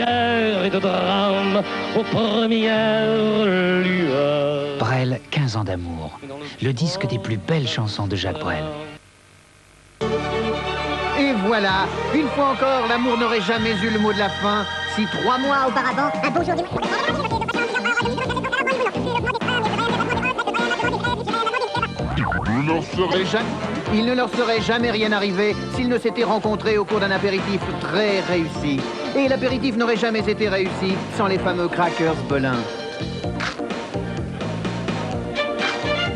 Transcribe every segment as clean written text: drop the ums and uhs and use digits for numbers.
guerre et de drame aux premières lueurs. Brel, 15 ans d'amour. Le disque des plus belles chansons de Jacques Brel. Et voilà, une fois encore, l'amour n'aurait jamais eu le mot de la fin si 3 mois auparavant, un beau jour il ne leur serait jamais rien arrivé s'ils ne s'étaient rencontrés au cours d'un apéritif très réussi. Et l'apéritif n'aurait jamais été réussi sans les fameux Crackers Belin.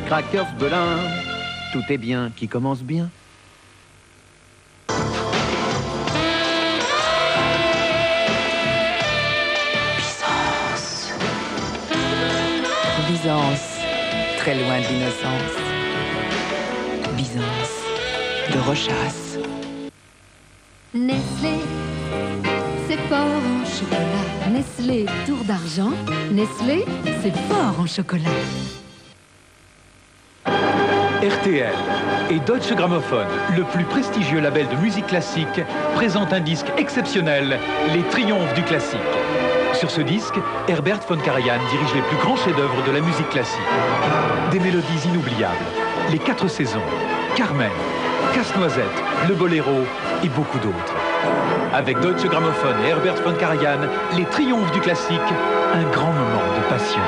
Crackers Belin, tout est bien qui commence bien. Byzance, très loin de l'innocence. Byzance, de Rochas. Nestlé, c'est fort en chocolat. Nestlé, tour d'argent. Nestlé, c'est fort en chocolat. RTL et Deutsche Grammophon, le plus prestigieux label de musique classique, présente un disque exceptionnel, Les Triomphes du classique. Sur ce disque, Herbert von Karajan dirige les plus grands chefs-d'œuvre de la musique classique. Des mélodies inoubliables, les 4 saisons, Carmen, Casse-Noisette, le Boléro et beaucoup d'autres. Avec Deutsche Grammophon et Herbert von Karajan, Les Triomphes du classique, un grand moment de passion.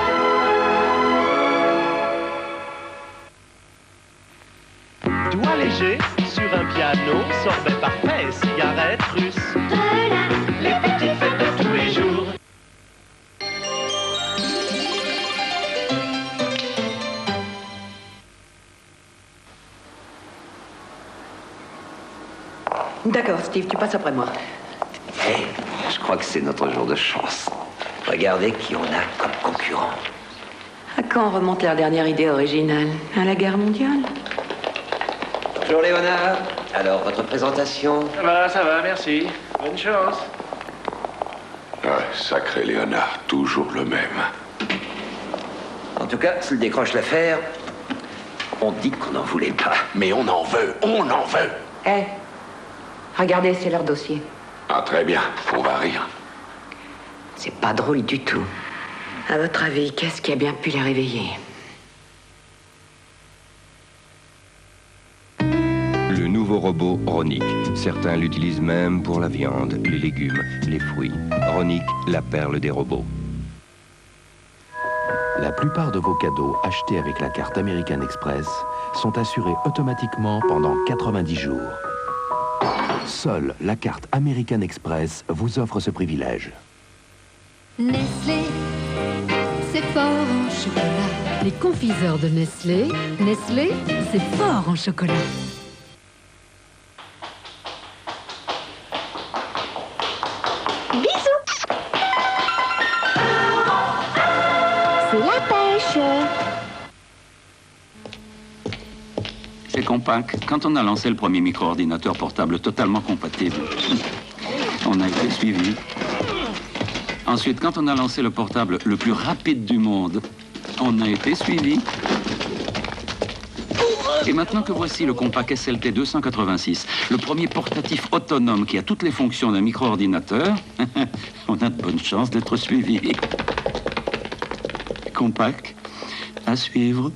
Doigt léger sur un piano, sorbet parfait, cigarette russe. Les petites fêtes de tous les jours. D'accord, Steve, tu passes après moi. Hey, je crois que c'est notre jour de chance. Regardez qui on a comme concurrent. À quand remonte leur dernière idée originale? À la guerre mondiale? Bonjour Léonard. Alors, votre présentation? Ça va, merci. Bonne chance. Ah, sacré Léonard, toujours le même. En tout cas, s'il décroche l'affaire, on dit qu'on n'en voulait pas. Mais on en veut, on en veut. Eh, regardez, c'est leur dossier. Ah, très bien, on va rire. C'est pas drôle du tout. À votre avis, qu'est-ce qui a bien pu les réveiller? Le nouveau robot Ronick. Certains l'utilisent même pour la viande, les légumes, les fruits. Ronick, la perle des robots. La plupart de vos cadeaux achetés avec la carte American Express sont assurés automatiquement pendant 90 jours. Seule la carte American Express vous offre ce privilège. Nestlé, c'est fort en chocolat. Les confiseurs de Nestlé. Nestlé, c'est fort en chocolat. Bisous. C'est la pêche. C'est compact. Quand on a lancé le premier micro-ordinateur portable totalement compatible, on a été suivi. Ensuite, quand on a lancé le portable le plus rapide du monde, on a été suivi. Et maintenant que voici le Compaq SLT 286, le premier portatif autonome qui a toutes les fonctions d'un micro-ordinateur, on a de bonnes chances d'être suivi. Compaq, à suivre.